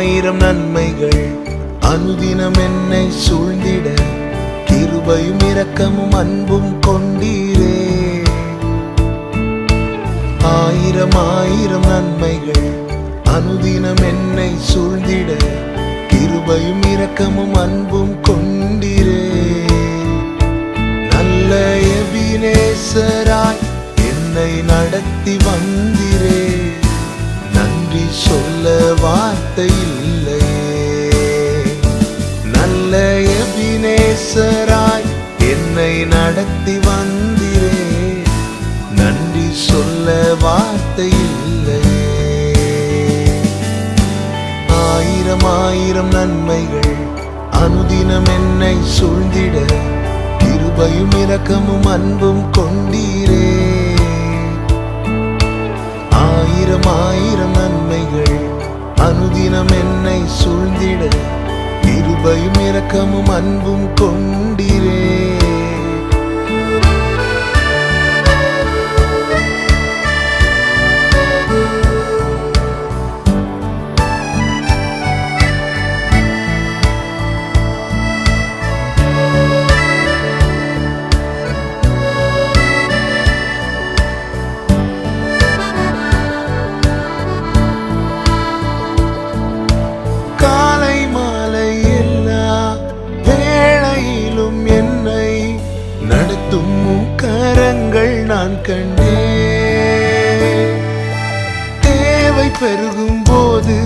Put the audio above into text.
ஆயிரம் நன்மைகள் அனுதினம் என்னை சூழ்ந்திட கிருபையும் இரக்கமும் அன்பும் கொண்டீரே. ஆயிரம் ஆயிரம் நன்மைகள் அனுதினம் என்னை சூழ்ந்திட கிருபையும் இரக்கமும் அன்பும் கொண்டீரே. நல்ல எபினேசராய் என்னை நடத்தி வந்தீரே. நன்றி சொல்ல வார்த்தை இல்லையே. நல்ல எபினேசராய் என்னை நடத்தி வந்தீரே. நன்றி சொல்ல வார்த்தை இல்லையே. ஆயிரம் ஆயிரம் நன்மைகள் அனுதினம் என்னை சூழ்ந்திட கிருபையும் இரக்கமும் அன்பும் கொண்டீரே. ஆயிரம் ஆயிரம் நன்மைகள் அனுதினம் என்னை சூழ்ந்திட கிருபையும் இரக்கமும் அன்பும் கொண்டீரே. நடத்தும் கரங்கள் நான் கண்டே. தேவை பெருகும் போது